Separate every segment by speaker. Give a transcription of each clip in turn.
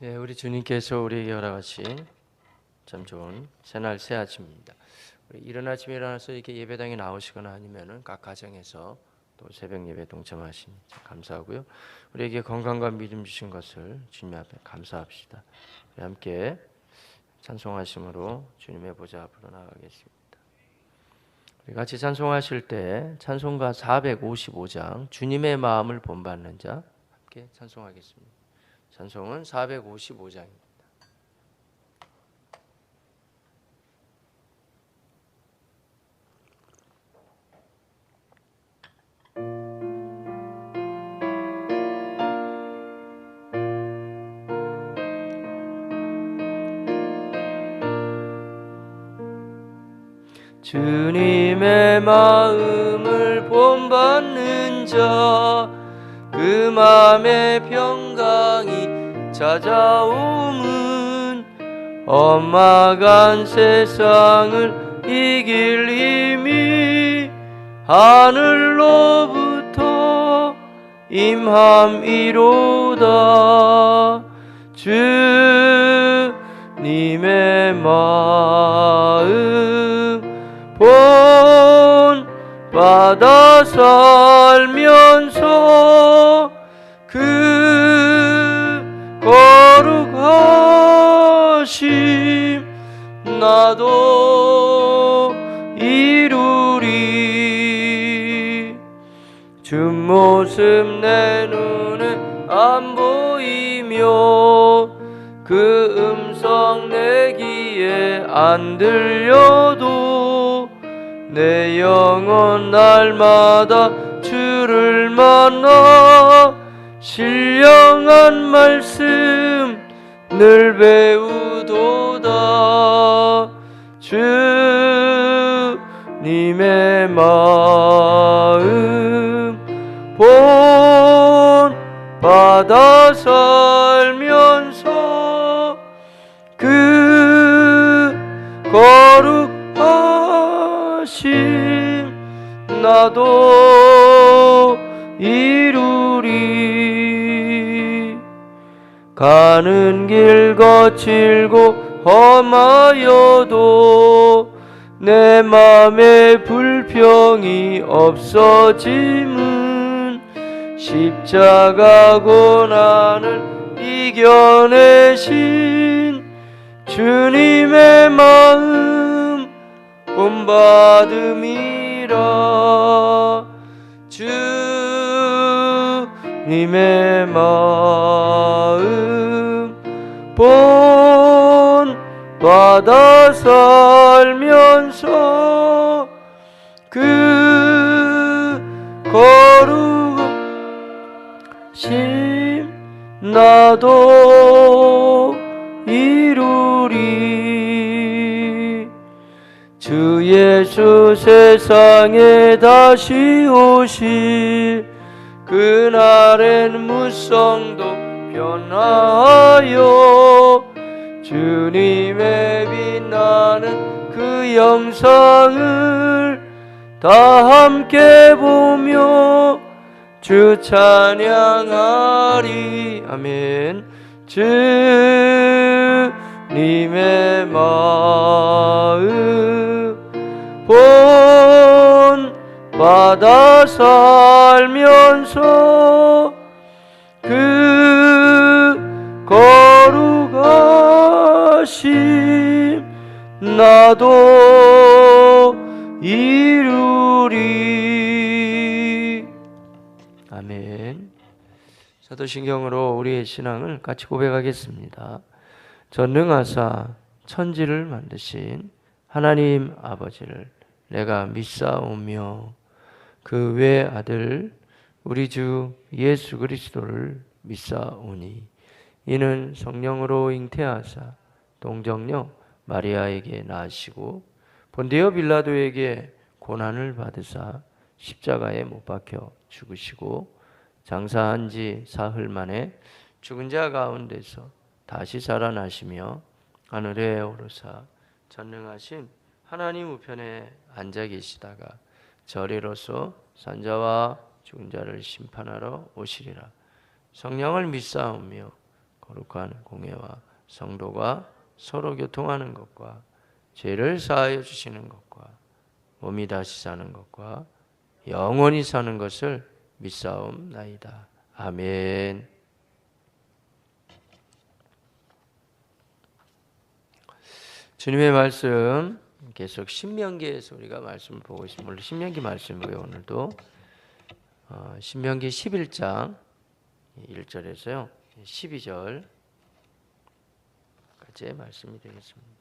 Speaker 1: 예, 우리 주님께서 우리에게 허락하신 참 좋은 새날 새 아침입니다. 우리 이른 아침에 일어나서 이렇게 예배당에 나오시거나 아니면은 각 가정에서 또 새벽 예배 동참하시니 감사하고요. 우리에게 건강과 믿음 주신 것을 주님 앞에 감사합시다. 우리 함께 찬송하심으로 주님의 보좌 앞으로 나가겠습니다. 우리 같이 찬송하실 때 찬송가 455장 주님의 마음을 본받는 자 함께 찬송하겠습니다. 찬송은 455장입니다. 주님의 마음을 본받는 자 그 마음의 평강이 찾아옴은 험악한 세상을 이길 힘이 하늘로부터 임함이로다. 주님의 마음 본받아 살면서 그 거룩하심 나도 이루리. 주 모습 내 눈에 안 보이며 그 음성 내 귀에 안 들려도 내 영혼 날마다 주를 만나 신령한 말씀 늘 배우도다. 주님의 마음 본받아 살면서 그 거룩하심 나도 이루리. 가는 길 거칠고 험하여도 내 맘에 불평이 없어짐은 십자가 고난을 이겨내신 주님의 마음 본받음이라. 주님의 마음 본받아 살면서 그 거룩하심 나도 이루리. 주 예수 세상에 다시 오실 그날엔 무성도 변화하여 주님의 빛나는 그 영상을 다 함께 보며 주 찬양하리. 아멘. 주님의 마음 본받아 살면서 그 거룩하심 나도 이루리. 아멘. 사도신경으로 우리의 신앙을 같이 고백하겠습니다. 전능하사 천지를 만드신 하나님 아버지를 내가 믿사오며 그 외아들 우리 주 예수 그리스도를 믿사오니 이는 성령으로 잉태하사 동정녀 마리아에게 낳으시고 본디오 빌라도에게 고난을 받으사 십자가에 못 박혀 죽으시고 장사한 지 사흘 만에 죽은 자 가운데서 다시 살아나시며 하늘에 오르사 전능하신 하나님 우편에 앉아 계시다가 저리로서 산자와 죽은 자를 심판하러 오시리라. 성령을 믿사오며 거룩한 공예와 성도가 서로 교통하는 것과 죄를 사하여 주시는 것과 몸이 다시 사는 것과 영원히 사는 것을 믿사옵나이다. 아멘. 주님의 말씀 계속 신명기에서 우리가 말씀을 보고 있습니다. 물론 신명기 말씀이고요. 오늘도 신명기 11장 1절에서요 12절까지의 말씀이 되겠습니다.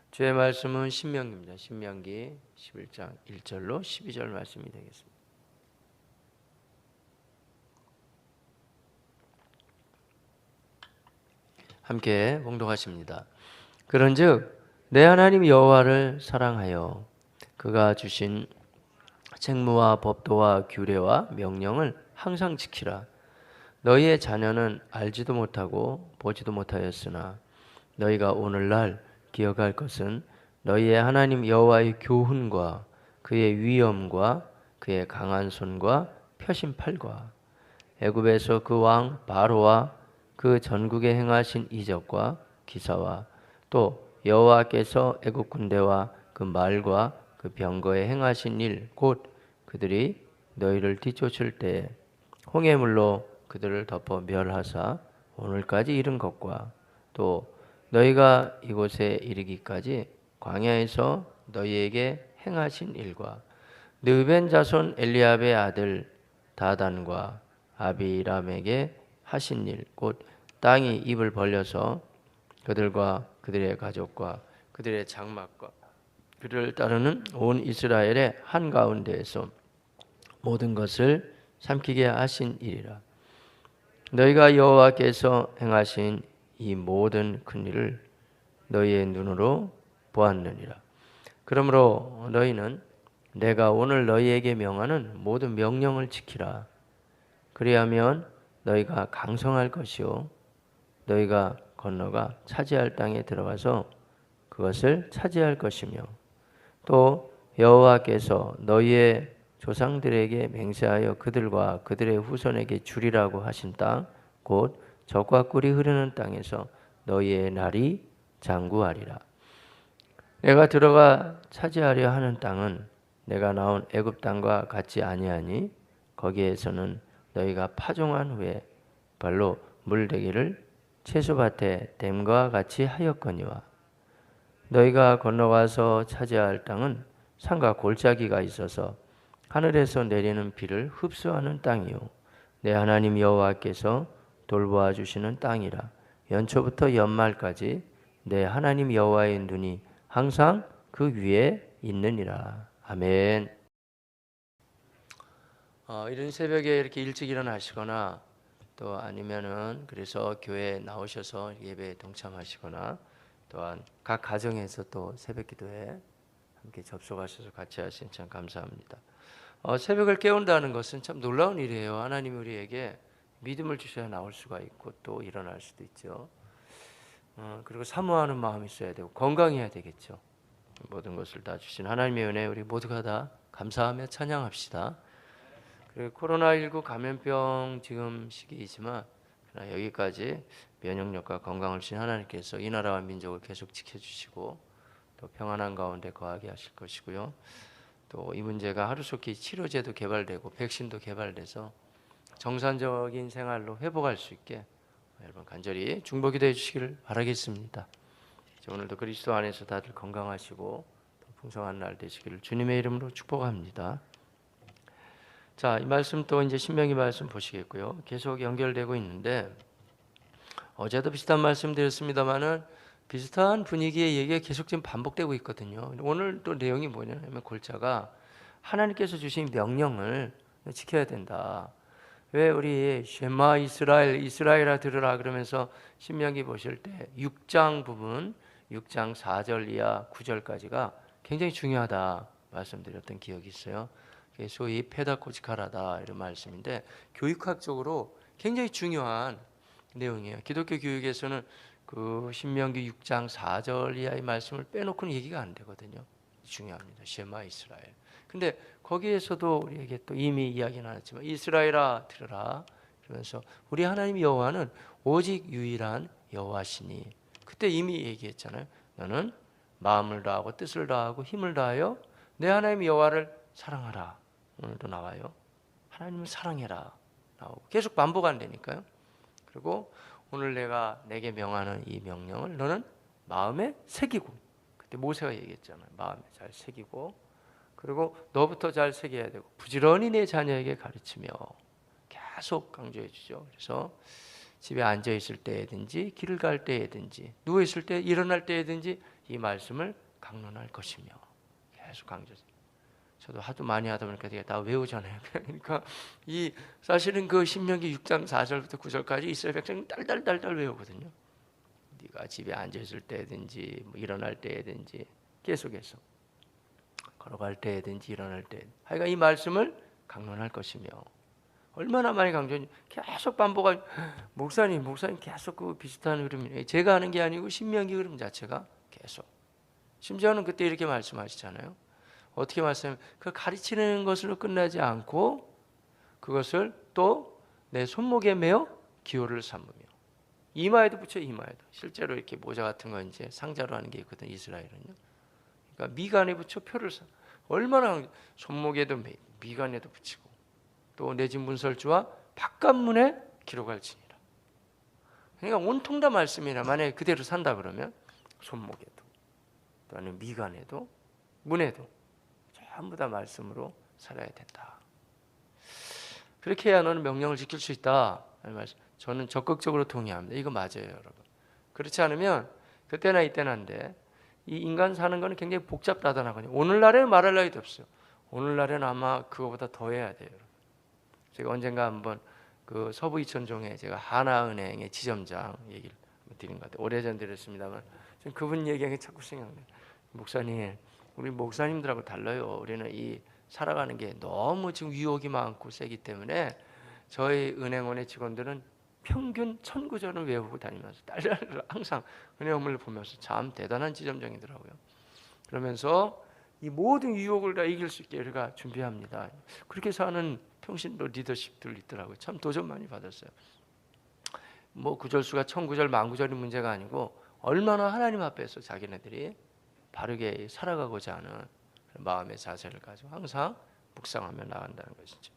Speaker 1: 주의 말씀은 신명기입니다. 신명기 11장 1절로 12절 말씀이 되겠습니다. 함께 봉독하십니다. 그런즉 내 하나님 여호와를 사랑하여 그가 주신 책무와 법도와 규례와 명령을 항상 지키라. 너희의 자녀는 알지도 못하고 보지도 못하였으나 너희가 오늘날 기억할 것은 너희의 하나님 여호와의 교훈과 그의 위엄과 그의 강한 손과 펴신 팔과 애굽에서 그 왕 바로와 그 전국에 행하신 이적과 기사와 또 여호와께서 애굽 군대와 그 말과 그 병거에 행하신 일 곧 그들이 너희를 뒤쫓을 때 홍해물로 그들을 덮어 멸하사 오늘까지 이른 것과 또 너희가 이곳에 이르기까지 광야에서 너희에게 행하신 일과 르벤 자손 엘리압의 아들 다단과 아비람에게 하신 일 곧 땅이 입을 벌려서 그들과 그들의 가족과 그들의 장막과 그를 따르는 온 이스라엘의 한가운데에서 모든 것을 삼키게 하신 일이라. 너희가 여호와께서 행하신 이 모든 큰 일을 너희의 눈으로 보았느니라. 그러므로 너희는 내가 오늘 너희에게 명하는 모든 명령을 지키라. 그리하면 너희가 강성할 것이요 너희가 건너가 차지할 땅에 들어가서 그것을 차지할 것이며 또 여호와께서 너희의 조상들에게 맹세하여 그들과 그들의 후손에게 주리라고 하신 땅 곧 젖과 꿀이 흐르는 땅에서 너희의 날이 장구하리라. 내가 들어가 차지하려 하는 땅은 내가 나온 애굽 땅과 같지 아니하니 거기에서는 너희가 파종한 후에 발로 물대기를 채소밭에 댐과 같이 하였거니와 너희가 건너가서 차지할 땅은 산과 골짜기가 있어서 하늘에서 내리는 비를 흡수하는 땅이요 내 하나님 여호와께서 돌보아 주시는 땅이라. 연초부터 연말까지 내 하나님 여호와의 눈이 항상 그 위에 있느니라. 아멘. 이런 새벽에 이렇게 일찍 일어나시거나 또 아니면은 그래서 교회에 나오셔서 예배에 동참하시거나 또한 각 가정에서 또 새벽기도에 함께 접속하셔서 같이 하신 참 감사합니다. 새벽을 깨운다는 것은 참 놀라운 일이에요. 하나님이 우리에게 믿음을 주셔야 나올 수가 있고 또 일어날 수도 있죠. 그리고 사모하는 마음이 있어야 되고 건강해야 되겠죠. 모든 것을 다 주신 하나님의 은혜 우리 모두가 다 감사하며 찬양합시다. 그리고 코로나19 감염병 지금 시기이지만 여기까지 면역력과 건강을 주신 하나님께서 이 나라와 민족을 계속 지켜주시고 또 평안한 가운데 거하게 하실 것이고요. 또 이 문제가 하루속히 치료제도 개발되고 백신도 개발돼서 정상적인 생활로 회복할 수 있게 여러분 간절히 중보기도해 주시기를 바라겠습니다. 오늘도 그리스도 안에서 다들 건강하시고 풍성한 날 되시기를 주님의 이름으로 축복합니다. 자, 이 말씀 또 이제 신명기 말씀 보시겠고요. 계속 연결되고 있는데 어제도 비슷한 말씀 드렸습니다만은 비슷한 분위기의 얘기가 계속 지금 반복되고 있거든요. 오늘 또 내용이 뭐냐면 골자가 하나님께서 주신 명령을 지켜야 된다. 왜 우리 쉐마 이스라엘 이스라엘아 들으라 그러면서 신명기 보실 때 6장 부분 6장 4절 이하 9절까지가 굉장히 중요하다 말씀드렸던 기억이 있어요. 소위 페다고지카라다 이런 말씀인데 교육학적으로 굉장히 중요한 내용이에요. 기독교 교육에서는 그 신명기 6장 4절 이하의 말씀을 빼놓고는 얘기가 안 되거든요. 중요합니다. 쉐마 이스라엘. 근데 거기에서도 우리에게 또 이미 이야기 나눴지만 이스라엘아 들으라 그러면서 우리 하나님 여호와는 오직 유일한 여호와시니, 그때 이미 얘기했잖아요. 너는 마음을 다하고 뜻을 다하고 힘을 다하여 내 하나님 여호와를 사랑하라. 오늘도 나와요. 하나님을 사랑해라 나오고 계속 반복한다니까요. 그리고 오늘 내가 내게 명하는 이 명령을 너는 마음에 새기고, 그때 모세가 얘기했잖아요. 마음에 잘 새기고, 그리고 너부터 잘 새겨야 되고 부지런히 내 자녀에게 가르치며, 계속 강조해 주죠. 그래서 집에 앉아 있을 때든지 길을 갈 때든지 누워 있을 때 일어날 때든지 이 말씀을 강론할 것이며, 계속 강조해요. 저도 하도 많이 하다 보니까 제가 다 외우잖아요. 그러니까 이 사실은 그 신명기 6장 4절부터 9절까지 이스라엘 백성이 딸딸딸딸 외우거든요. 네가 집에 앉아 있을 때든지 뭐 일어날 때든지 계속해서 걸어갈 때든지 일어날 때, 하여간 이 말씀을 강론할 것이며, 얼마나 많이 강조했는지 계속 반복할. 목사님 계속 그 비슷한 흐름이에요. 제가 하는 게 아니고 신명기 흐름 자체가 계속. 심지어는 그때 이렇게 말씀하시잖아요. 어떻게 말씀하면 그 가르치는 것으로 끝나지 않고 그것을 또 내 손목에 매어 기호를 삼으며, 이마에도 붙여. 이마에도 실제로 이렇게 모자 같은 거 이제 상자로 하는 게 있거든 이스라엘은요. 그러니까 미간에 붙여 표를 얼마나 손목에도 미간에도 붙이고, 또 내 집 문설주와 바깥문에 기록할지니라. 그러니까 온통 다 말씀이나 만약에 그대로 산다 그러면 손목에도 또 아니면 미간에도 문에도 전부 다 말씀으로 살아야 된다. 그렇게 해야 너는 명령을 지킬 수 있다. 저는 적극적으로 동의합니다. 이거 맞아요, 여러분. 그렇지 않으면 그때나 이때나인데 이 인간 사는 거는 굉장히 복잡하다나거든요. 오늘날에는 말할 나위도 없어요. 오늘날에는 아마 그거보다 더 해야 돼요, 여러분. 제가 언젠가 한번 그 서부 이천종에 제가 하나은행의 지점장 얘기를 드린 것 같아요. 오래전 드렸습니다만 그분 얘기하기 자꾸 생각나요. 목사님, 우리 목사님들하고 달라요. 우리는 이 살아가는 게 너무 지금 유혹이 많고 세기 때문에 저희 은행원의 직원들은 평균 1000구절을 외우고 다니면서 딸딸 항상 은행원을 보면서 참 대단한 지점장이더라고요. 그러면서 이 모든 유혹을 다 이길 수 있게 우리가 준비합니다. 그렇게 사는 평신도 리더십들 있더라고요. 참 도전 많이 받았어요. 뭐 구절수가 1000구절, 10,000구절이 문제가 아니고 얼마나 하나님 앞에서 자기네들이 바르게 살아가고자 하는 마음의 자세를 가지고 항상 묵상하며 나간다는 것이죠.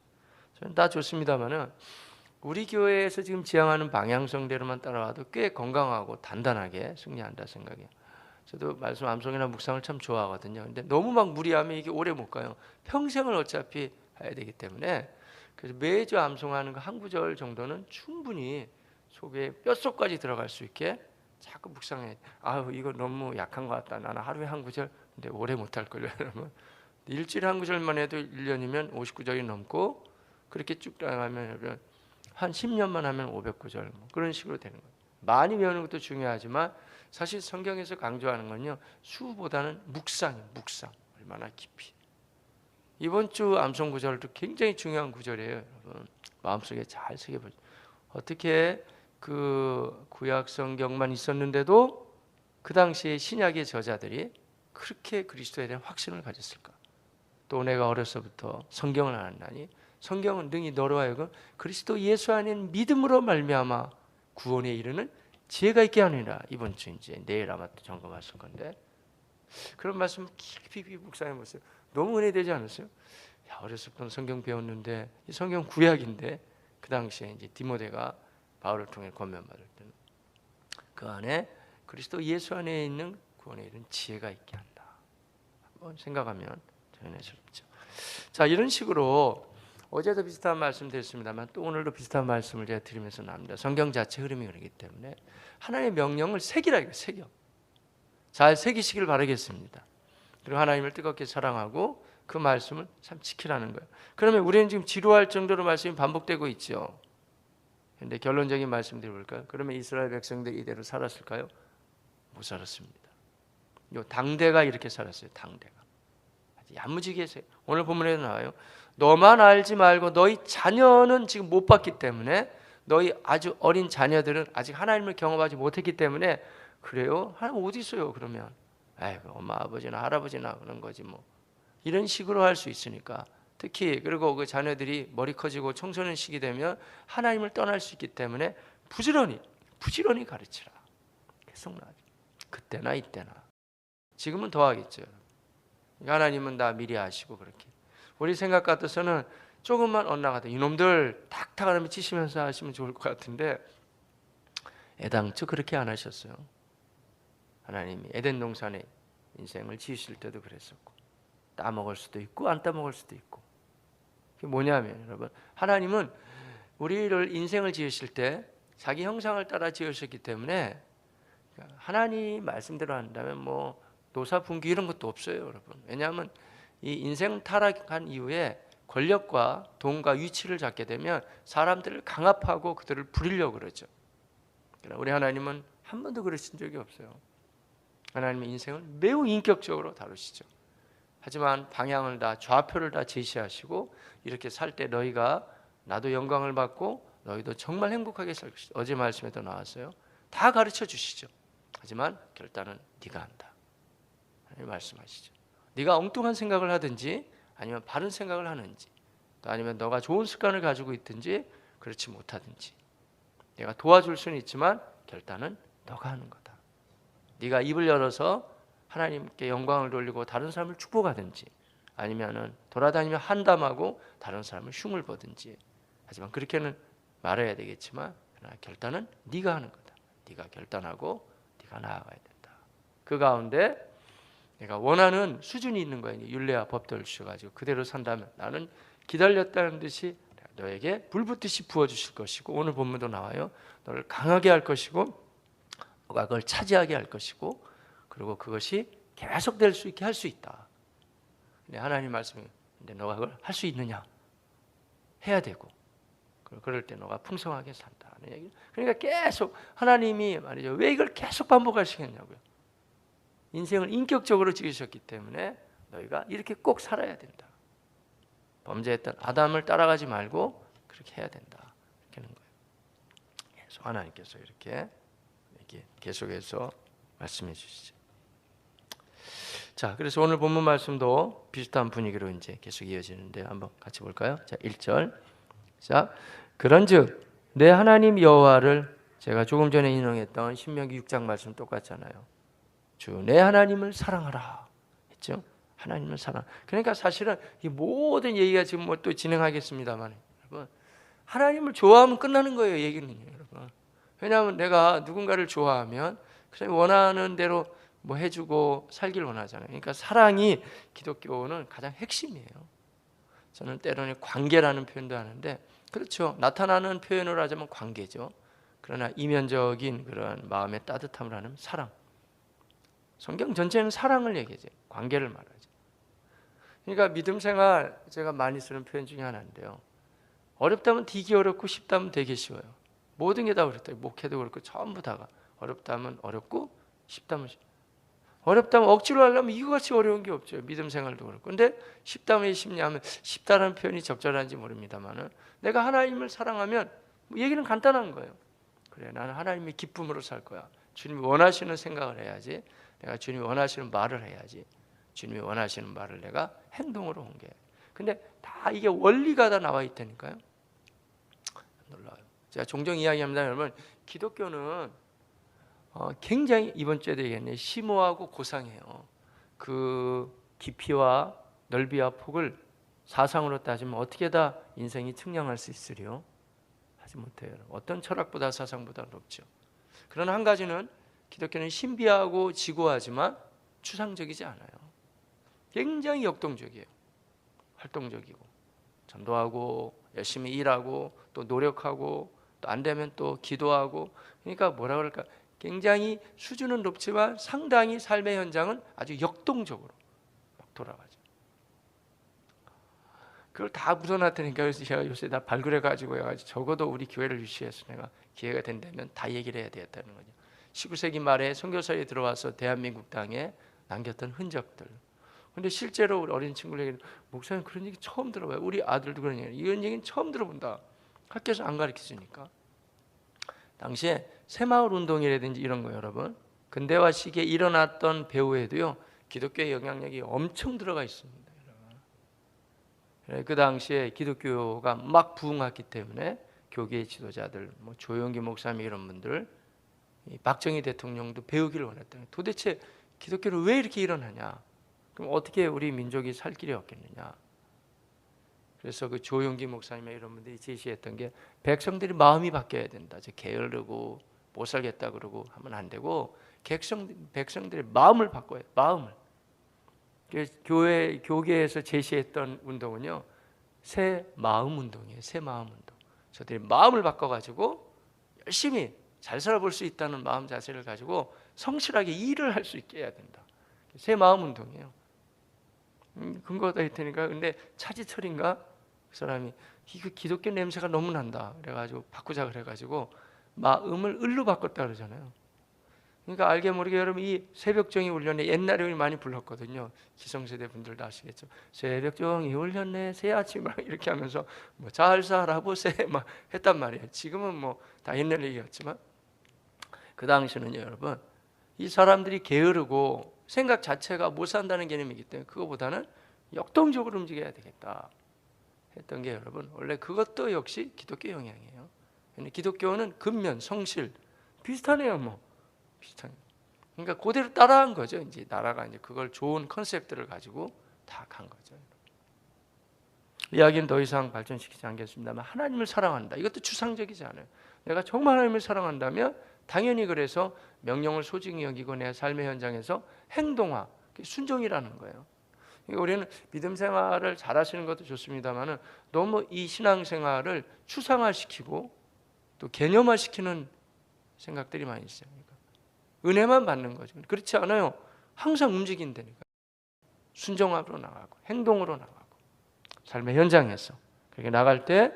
Speaker 1: 저는 다 좋습니다만은 우리 교회에서 지금 지향하는 방향성대로만 따라와도 꽤 건강하고 단단하게 승리한다 생각해요. 저도 말씀 암송이나 묵상을 참 좋아하거든요. 근데 너무 막 무리하면 이게 오래 못 가요. 평생을 어차피 해야 되기 때문에 그래서 매주 암송하는 거 한 구절 정도는 충분히 속에 뼛속까지 들어갈 수 있게 자꾸 묵상해. 아유 이거 너무 약한 것 같다. 나는 하루에 한 구절, 근데 오래 못할 걸요. 여러분 일주일에 한 구절만 해도 1년이면 59절이 넘고, 그렇게 쭉 나가면 한 10년만 하면 500구절 뭐 그런 식으로 되는 거예요. 많이 배우는 것도 중요하지만 사실 성경에서 강조하는 건요, 수보다는 묵상이에요. 묵상. 얼마나 깊이. 이번 주 암송 구절도 굉장히 중요한 구절이에요. 여러분 마음속에 잘 새겨보죠. 어떻게 그 구약 성경만 있었는데도 그 당시에 신약의 저자들이 그렇게 그리스도에 대한 확신을 가졌을까? 또 내가 어려서부터 성경을 알았나니 성경은 능히 너로 하여금 그리스도 예수 안에는 믿음으로 말미암아 구원에 이르는 지혜가 있게 하느니라. 이번 주 이제 내일 아마 또 점검하실 건데 그런 말씀 깊이 묵상해 보세요. 너무 은혜되지 않으세요? 야, 어려서부터 성경 배웠는데 이 성경 구약인데 그 당시에 이제 디모데가 바울을 통해 권면받을 때는 그 안에 그리스도 예수 안에 있는 구원에 이르는 지혜가 있게 한다. 한번 생각하면 은혜스럽죠. 자, 이런 식으로 어제도 비슷한 말씀 드렸습니다만 또 오늘도 비슷한 말씀을 제가 드리면서 나옵니다. 성경 자체 흐름이 그렇기 때문에 하나님의 명령을 새기라 이거 새겨. 잘 새기시길 바라겠습니다. 그리고 하나님을 뜨겁게 사랑하고 그 말씀을 참 지키라는 거예요. 그러면 우리는 지금 지루할 정도로 말씀이 반복되고 있죠. 그런데 결론적인 말씀 드려볼까요? 그러면 이스라엘 백성들이 이대로 살았을까요? 못 살았습니다. 요 당대가 이렇게 살았어요. 당대가 야무지게 했어요. 오늘 본문에도 나와요. 너만 알지 말고 너희 자녀는 지금 못 봤기 때문에, 너희 아주 어린 자녀들은 아직 하나님을 경험하지 못했기 때문에 그래요? 하나님 어디 있어요? 그러면 아이고 엄마 아버지나 할아버지나 그런 거지 뭐 이런 식으로 할 수 있으니까 특히 그리고 그 자녀들이 머리 커지고 청소년 시기 되면 하나님을 떠날 수 있기 때문에 부지런히 가르치라. 계속 나아져. 그때나 이때나. 지금은 더 하겠죠. 하나님은 다 미리 아시고 그렇게. 우리 생각 같아서는 조금만 엇나가도 이놈들 탁탁 하면 치시면서 하시면 좋을 것 같은데 애당초 그렇게 안 하셨어요. 하나님이 에덴 동산에 인생을 지으실 때도 그랬었고 따먹을 수도 있고 안 따먹을 수도 있고. 그게 뭐냐면 여러분, 하나님은 우리를 인생을 지으실 때 자기 형상을 따라 지으셨기 때문에 하나님 말씀대로 한다면 뭐 노사 분기 이런 것도 없어요, 여러분. 왜냐하면 이 인생 타락한 이후에 권력과 돈과 위치를 잡게 되면 사람들을 강압하고 그들을 부리려고 그러죠. 그러나 우리 하나님은 한 번도 그러신 적이 없어요. 하나님의 인생을 매우 인격적으로 다루시죠. 하지만 방향을 다, 좌표를 다 제시하시고 이렇게 살 때 너희가 나도 영광을 받고 너희도 정말 행복하게 살 것이다. 어제 말씀에도 나왔어요. 다 가르쳐 주시죠. 하지만 결단은 네가 한다. 하나님 말씀하시죠. 네가 엉뚱한 생각을 하든지 아니면 바른 생각을 하는지 또 아니면 너가 좋은 습관을 가지고 있든지 그렇지 못하든지 내가 도와줄 수는 있지만 결단은 너가 하는 거다. 네가 입을 열어서 하나님께 영광을 돌리고 다른 사람을 축복하든지 아니면은 돌아다니며 한담하고 다른 사람을 흉을 보든지 하지만 그렇게는 말해야 되겠지만 그러나 결단은 네가 하는 거다. 네가 결단하고 네가 나아가야 된다. 그 가운데 내가 원하는 수준이 있는 거예요. 율례와 법도를 주셔가지고 그대로 산다면 나는 기다렸다는 듯이 너에게 불붙듯이 부어주실 것이고 오늘 본문도 나와요. 너를 강하게 할 것이고 너가 그걸 차지하게 할 것이고 그리고 그것이 계속될 수 있게 할 수 있다. 근데 하나님 말씀이 근데 너가 그걸 할 수 있느냐? 해야 되고 그럴 때 너가 풍성하게 산다. 그러니까 계속 하나님이 말이죠. 왜 이걸 계속 반복하시겠냐고요. 인생을 인격적으로 지으셨기 때문에 너희가 이렇게 꼭 살아야 된다. 범죄했던 아담을 따라가지 말고 그렇게 해야 된다. 이렇게 하는 거예요. 계속 하나님께서 이렇게 계속해서 말씀해 주시죠. 자, 그래서 오늘 본문 말씀도 비슷한 분위기로 이제 계속 이어지는데 한번 같이 볼까요? 자, 1절. 자, 그런즉 내 하나님 여호와를 제가 조금 전에 인용했던 신명기 6장 말씀 똑같잖아요. 주 내 하나님을 사랑하라 했죠. 하나님을 사랑. 그러니까 사실은 이 모든 얘기가 지금 뭐 또 진행하겠습니다만 여러분 하나님을 좋아하면 끝나는 거예요. 얘기는요, 여러분. 왜냐하면 내가 누군가를 좋아하면 그냥 원하는 대로 뭐 해주고 살길 원하잖아요. 그러니까 사랑이 기독교는 가장 핵심이에요. 저는 때로는 관계라는 표현도 하는데 그렇죠. 나타나는 표현으로 하자면 관계죠. 그러나 이면적인 그런 마음의 따뜻함을 하는 사랑. 성경 전체는 사랑을 얘기하죠. 관계를 말하죠. 그러니까 믿음 생활 제가 많이 쓰는 표현 중에 하나인데요. 어렵다면 되게 어렵고 쉽다면 되게 쉬워요. 모든 게 다 어렵다. 목회도 그렇고 전부 다가 어렵다면 어렵고 쉽다면 쉽. 어렵다면 억지로 하려면 이거같이 어려운 게 없죠. 믿음 생활도 그렇고. 근데 쉽다면 쉽냐면 쉽다는 표현이 적절한지 모릅니다만은 내가 하나님을 사랑하면 얘기는 간단한 거예요. 그래, 나는 하나님의 기쁨으로 살 거야. 주님이 원하시는 생각을 해야지. 내가 주님이 원하시는 말을 해야지. 주님이 원하시는 말을 내가 행동으로 옮겨야 돼. 근데 다 이게 원리가 다 나와 있다니까요. 놀라워요. 제가 종종 이야기합니다. 여러분, 기독교는 굉장히 이번 주에도 얘기했네. 심오하고 고상해요. 그 깊이와 넓이와 폭을 사상으로 따지면 어떻게 다 인생이 측량할 수 있으리요? 하지 못해요. 어떤 철학보다 사상보다 높죠. 그러나 한 가지는 기독교는 신비하고 지고하지만 추상적이지 않아요. 굉장히 역동적이에요. 활동적이고 전도하고 열심히 일하고 또 노력하고 또 안 되면 또 기도하고 그러니까 뭐라 그럴까 굉장히 수준은 높지만 상당히 삶의 현장은 아주 역동적으로 막 돌아가죠. 그걸 다 묻어놨다니까. 그래서 제가 요새 다 발굴해가지고 적어도 우리 교회를 유치해서 내가 기회가 된다면 다 얘기를 해야 되겠다는 거죠. 19세기 말에 선교사에 들어와서 대한민국 땅에 남겼던 흔적들. 근데 실제로 우리 어린 친구들에게 목사님 그런 얘기 처음 들어봐요. 우리 아들도 그런 얘기. 이런 얘기는 처음 들어본다. 학교에서 안 가르쳐주니까. 당시에 새마을 운동이라든지 이런 거 여러분. 근대화 시기에 일어났던 배후에도요. 기독교의 영향력이 엄청 들어가 있습니다. 그 당시에 기독교가 막 부흥했기 때문에 교계 지도자들, 뭐 조용기 목사님 이런 분들, 박정희 대통령도 배우기를 원했던, 도대체 기독교는 왜 이렇게 일어나냐? 그럼 어떻게 우리 민족이 살 길이 없겠느냐? 그래서 그 조용기 목사님 이런 분들이 제시했던 게 백성들이 마음이 바뀌어야 된다. 게으르고 못 살겠다 그러고 하면 안 되고 백성들의 마음을 바꿔야 돼. 마음을. 교계에서 제시했던 운동은요, 새 마음 운동이에요. 새 마음 운동. 저들이 마음을 바꿔가지고 열심히 잘 살아볼 수 있다는 마음 자세를 가지고 성실하게 일을 할 수 있게 해야 된다. 새 마음 운동이에요. 근거가 있다니까. 근데 차지철인가 그 사람이 이거 기독교 냄새가 너무 난다 그래가지고 바꾸자 그래가지고 마음을 을로 바꿨다 그러잖아요. 그러니까 알게 모르게 여러분 이 새벽종이 울렸네, 옛날에 우리 많이 불렀거든요. 기성세대 분들도 아시겠죠. 새벽종이 울렸네, 새 아침 막 이렇게 하면서 뭐 잘 살아보세 막 했단 말이에요. 지금은 뭐 다 옛날 얘기였지만 그 당시는요, 여러분 이 사람들이 게으르고 생각 자체가 못 산다는 개념이기 때문에 그거보다는 역동적으로 움직여야 되겠다 했던 게, 여러분 원래 그것도 역시 기독교 영향이에요. 기독교는 근면, 성실 비슷하네요. 뭐 비슷한. 그러니까 그대로 따라한 거죠. 이제 나라가 이제 그걸 좋은 컨셉들을 가지고 다 간 거죠. 이야기는 더 이상 발전시키지 않겠습니다만 하나님을 사랑한다. 이것도 추상적이지 않아요. 내가 정말 하나님을 사랑한다면 당연히 그래서 명령을 소중히 여기고 내 삶의 현장에서 행동화, 순종이라는 거예요. 그러니까 우리는 믿음 생활을 잘하시는 것도 좋습니다만은 너무 이 신앙 생활을 추상화시키고 또 개념화시키는 생각들이 많이 있어요. 그러니까 은혜만 받는 거죠. 그렇지 않아요. 항상 움직인다니까. 순종으로 나가고 행동으로 나가고 삶의 현장에서 그렇게 나갈 때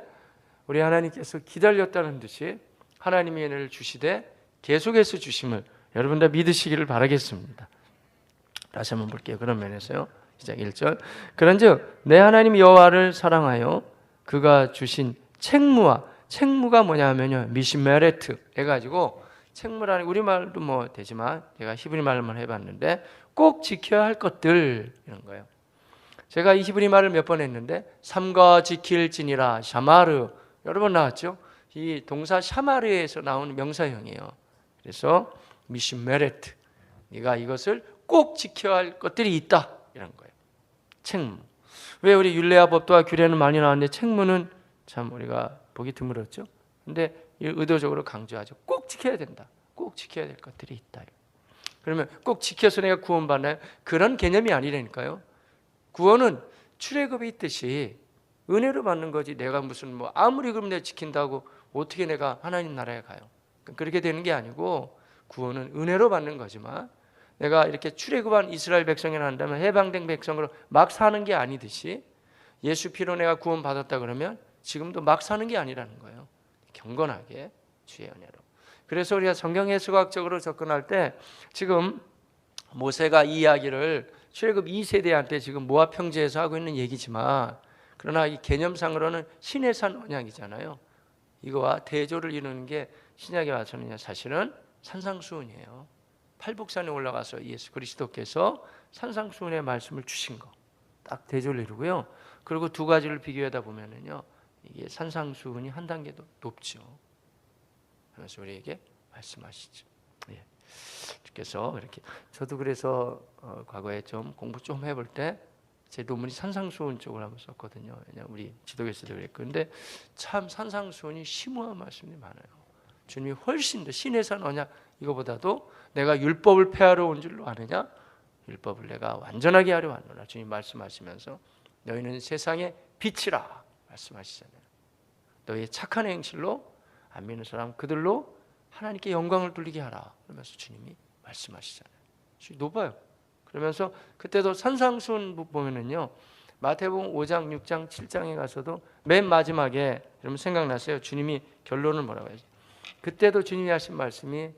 Speaker 1: 우리 하나님께서 기다렸다는 듯이 하나님의 은혜를 주시되 계속해서 주심을 여러분 다 믿으시기를 바라겠습니다. 다시 한번 볼게요. 그런 면에서요. 시작 1절. 그런즉 내 하나님 여호와를 사랑하여 그가 주신 책무가 뭐냐면요, 미시메레트 해가지고, 책무라는 우리말도 뭐 되지만 제가 히브리 말만 해봤는데 꼭 지켜야 할 것들 이런 거예요. 제가 이 히브리 말을 몇 번 했는데 삼가 지킬지니라 샤마르 여러 번 나왔죠. 이 동사 샤마르에서 나오는 명사형이에요. 그래서 미시메레트, 네가 이것을 꼭 지켜야 할 것들이 있다 이런 거예요. 책무. 왜 우리 율례와 법도와 규례는 많이 나왔는데 책무는 참 우리가 보기 드물었죠. 근데 의도적으로 강조하죠. 꼭 지켜야 된다. 꼭 지켜야 될 것들이 있다. 그러면 꼭 지켜서 내가 구원받나요? 그런 개념이 아니라니까요. 구원은 출애굽에 있듯이 은혜로 받는 거지, 내가 무슨 뭐 아무리 그럼 내가 지킨다고 어떻게 내가 하나님 나라에 가요? 그렇게 되는 게 아니고 구원은 은혜로 받는 거지만 내가 이렇게 출애굽한 이스라엘 백성이라 한다면 해방된 백성으로 막 사는 게 아니듯이 예수 피로 내가 구원받았다 그러면 지금도 막 사는 게 아니라는 거예요. 경건하게 주의 은혜로. 그래서 우리가 성경 해석학적으로 접근할 때 지금 모세가 이 이야기를 출애굽 2세대한테 지금 모압 평지에서 하고 있는 얘기지만, 그러나 이 개념상으로는 신의 산 언약이잖아요. 이거와 대조를 이루는 게 신약에 와서는 사실은 산상수훈이에요. 팔복산에 올라가서 예수 그리스도께서 산상수훈의 말씀을 주신 거 딱 대조를 이루고요. 그리고 두 가지를 비교하다 보면은요, 이게 산상수훈이 한 단계 더 높죠. 그래서 우리에게 말씀하시죠. 예. 주께서 이렇게, 저도 그래서 과거에 좀 공부 좀 해볼 때 제 논문이 산상수훈 쪽을 한번 썼거든요. 왜냐하면 우리 지도교수도 그랬고, 근데 참 산상수훈이 심오한 말씀이 많아요. 주님이 훨씬 더 신의 산 언약 이거보다도 내가 율법을 폐하러 온 줄로 아느냐? 율법을 내가 완전하게 하려 왔노라. 주님 말씀하시면서 너희는 세상의 빛이라 말씀하시잖아요. 너희의 착한 행실로 안 믿는 사람 그들로 하나님께 영광을 돌리게 하라. 그러면서 주님이 말씀하시잖아요. 주님 높아요. 그러면서 그때도 산상수훈 보면은요, 마태복음 5장, 6장, 7장에 가서도 맨 마지막에 여러분 생각나세요? 주님이 결론을 뭐라고 해요? 그때도 주님이 하신 말씀이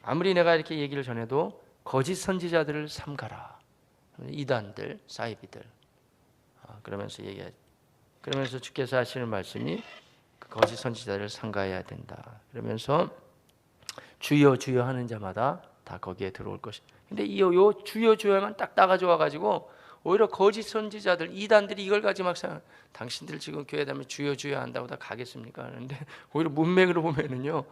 Speaker 1: 아무리 내가 이렇게 얘기를 전해도 거짓 선지자들을 삼가라. 이단들, 사이비들. 그러면서 얘기하죠. 그러면서 주께서 하시는 말씀이 그 거짓 선지자를 삼가해야 된다. 그러면서 주여 주여 하는 자마다 다 거기에 들어올 것이다. 근데 요 주여 주여만 딱 따가져 와가지고 오히려 거짓 선지자들, 이단들이 이걸 가지고 막 생각, 당신들 지금 교회 다니면 주여 주여 한다고 다 가겠습니까? 하는데 오히려 문맥으로 보면은요,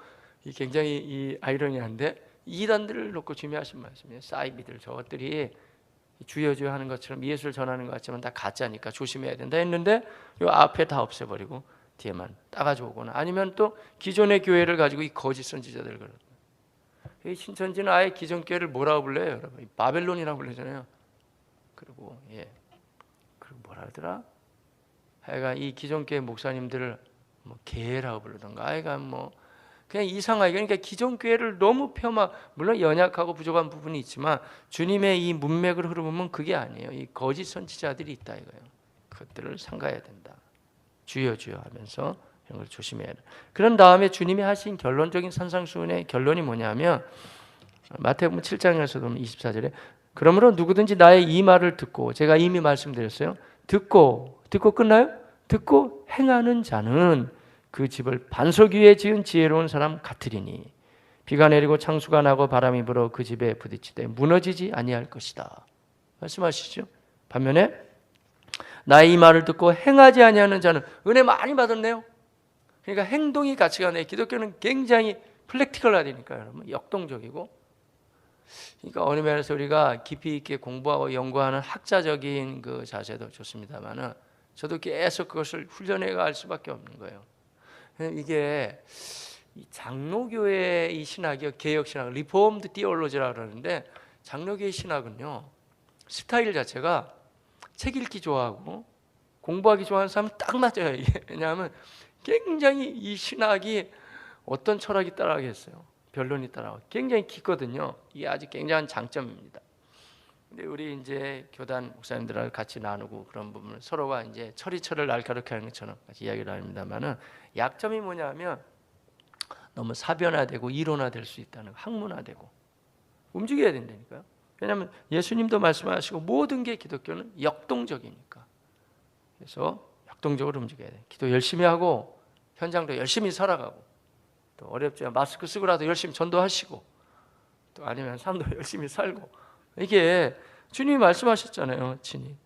Speaker 1: 이 굉장히 이 아이러니한데, 이단들을 놓고 중요하신 말씀이에요. 사이비들, 저것들이 주여 주여 하는 것처럼 예수를 전하는 것 같지만 다 가짜니까 조심해야 된다 했는데, 요 앞에 다 없애버리고 뒤에만 따가지고 오거나, 아니면 또 기존의 교회를 가지고 이 거짓 선지자들 그러는, 이 신천지는 아예 기존 교회를 뭐라고 불러요, 여러분? 바벨론이라고 불러잖아요. 그리고 그리고 뭐라 하더라? 하여간 이 기존 교회 목사님들을 뭐 개라고 부르던가, 하여간 뭐 그냥 이상하게, 그러니까 기존 교회를 너무 물론 연약하고 부족한 부분이 있지만 주님의 이 문맥을 흐르면 그게 아니에요. 이 거짓 선지자들이 있다 이거예요. 그것들을 삼가야 된다. 주여 주여 하면서 이런 걸 조심해야 돼. 그런 다음에 주님이 하신 결론적인 산상수훈의 결론이 뭐냐면, 마태복음 7장에서 보면 24절에, 그러므로 누구든지 나의 이 말을 듣고, 제가 이미 말씀드렸어요. 듣고 끝나요? 듣고 행하는 자는 그 집을 반석 위에 지은 지혜로운 사람 같으리니 비가 내리고 창수가 나고 바람이 불어 그 집에 부딪히되 무너지지 아니할 것이다. 말씀하시죠. 반면에 나의 이 말을 듣고 행하지 아니하는 자는, 은혜 많이 받았네요. 그러니까 행동이 가치가 네, 기독교는 굉장히 플렉티컬하다니까요, 여러분. 역동적이고. 그러니까 어느 면에서 우리가 깊이 있게 공부하고 연구하는 학자적인 그 자세도 좋습니다만은, 저도 계속 그것을 훈련해 갈 수밖에 없는 거예요. 이게 이 장로교의 이 신학이요, 개혁 신학, 리포엄드 티올로지라고 그러는데, 장로교의 신학은요, 스타일 자체가 책 읽기 좋아하고 공부하기 좋아하는 사람은 딱 맞아요. 이게. 왜냐하면 굉장히 이 신학이 어떤 철학이 따라가겠어요? 변론이 따라가고 굉장히 깊거든요. 이게 아주 굉장한 장점입니다. 근데 우리 이제 교단 목사님들하고 같이 나누고 그런 부분을 서로가 이제 철이철을 날카롭게 하는 것처럼 같이 이야기를 합니다만은, 약점이 뭐냐면 너무 사변화되고 이론화될 수 있다는 거, 학문화되고 움직여야 된다니까요. 왜냐하면 예수님도 말씀하시고 모든 게 기독교는 역동적이니까. 그래서 역동적으로 움직여야 돼. 기도 열심히 하고 현장도 열심히 살아가고, 또 어렵지만 마스크 쓰고라도 열심히 전도하시고, 또 아니면 삶도 열심히 살고, 이게 주님이 말씀하셨잖아요. 친히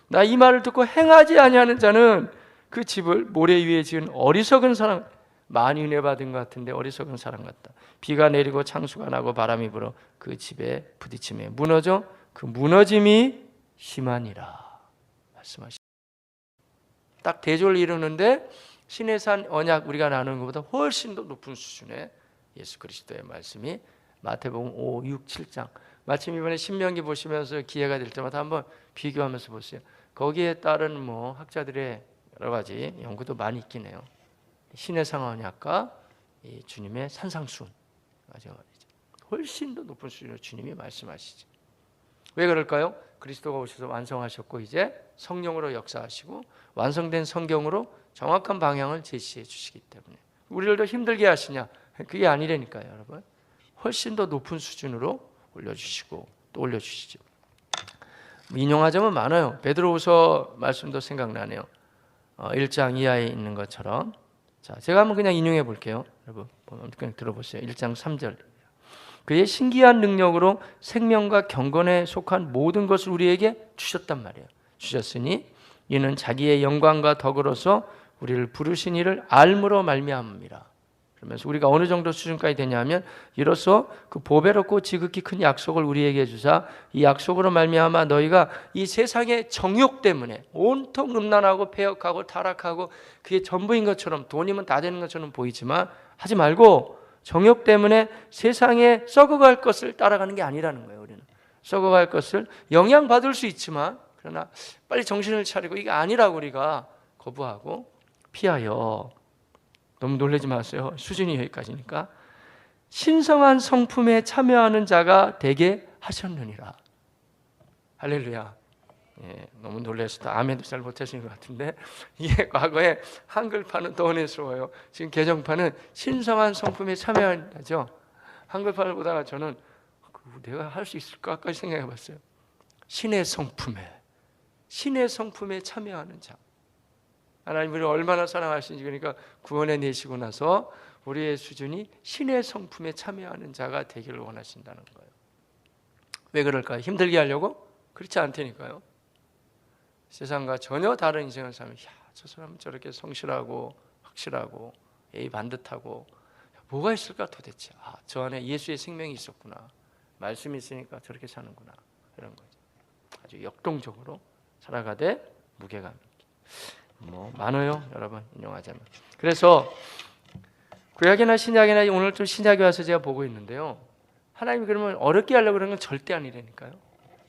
Speaker 1: 나 이 말을 듣고 행하지 아니하는 자는 그 집을 모래 위에 지은 어리석은 사람, 많이 은혜 받은 것 같은데 어리석은 사람 같다. 비가 내리고 창수가 나고 바람이 불어 그 집에 부딪히며 무너져 그 무너짐이 심하니라 말씀하시죠. 딱 대조를 이루는데 신의 산 언약 우리가 나누는 것보다 훨씬 더 높은 수준의 예수 그리스도의 말씀이 마태복음 5, 6, 7장, 마침 이번에 신명기 보시면서 기회가 될 때마다 한번 비교하면서 보세요. 거기에 따른 뭐 학자들의 여러 가지 연구도 많이 있긴 해요. 신의 산 언약과 이 주님의 산상수훈, 훨씬 더 높은 수준으로 주님이 말씀하시죠. 왜 그럴까요? 그리스도가 오셔서 완성하셨고 이제 성령으로 역사하시고 완성된 성경으로 정확한 방향을 제시해 주시기 때문에. 우리를 더 힘들게 하시냐? 그게 아니라니까요, 여러분. 훨씬 더 높은 수준으로 올려주시고 또 올려주시죠. 인용하자면 많아요. 베드로후서 말씀도 생각나네요. 1장 이하에 있는 것처럼. 자, 제가 한번 그냥 인용해 볼게요. 여러분 그냥 들어보세요. 1장 3절. 그의 신기한 능력으로 생명과 경건에 속한 모든 것을 우리에게 주셨단 말이에요. 주셨으니 이는 자기의 영광과 덕으로서 우리를 부르신 이를 알므로 말미암음이라. 그러면서 우리가 어느 정도 수준까지 되냐면, 이로써 그 보배롭고 지극히 큰 약속을 우리에게 주사 이 약속으로 말미암아 너희가 이 세상의 정욕 때문에 온통 음란하고 패역하고 타락하고 그게 전부인 것처럼, 돈이면 다 되는 것처럼 보이지만 하지 말고 정욕 때문에 세상에 썩어갈 것을 따라가는 게 아니라는 거예요. 우리는 썩어갈 것을 영향받을 수 있지만, 그러나 빨리 정신을 차리고 이게 아니라고 우리가 거부하고 피하여, 너무 놀라지 마세요. 수준이 여기까지니까, 신성한 성품에 참여하는 자가 되게 하셨느니라. 할렐루야. 예, 너무 놀라서 아멘도 잘 못하시는 것 같은데, 이게 과거에 한글판은 더 은혜스러워요. 지금 개정판은 신성한 성품에 참여하죠. 한글판을 보다가 저는 내가 할 수 있을까까지 생각해 봤어요. 신의 성품에 참여하는 자. 하나님 우리를 얼마나 사랑하시는지, 그러니까 구원에 내시고 나서 우리의 수준이 신의 성품에 참여하는 자가 되기를 원하신다는 거예요. 왜 그럴까요? 힘들게 하려고? 그렇지 않다니까요. 세상과 전혀 다른 인생을 살면 저 사람은 저렇게 성실하고 확실하고 예의 반듯하고 뭐가 있을까 도대체. 저 안에 예수의 생명이 있었구나. 말씀이 있으니까 저렇게 사는구나. 이런 거죠. 아주 역동적으로 살아가되 무게감 많아요. 여러분 인용하자면. 그래서 구약이나 신약이나 오늘 좀 신약에 와서 제가 보고 있는데요. 하나님이 그러면 어렵게 하려고 그러는 건 절대 아니라니까요.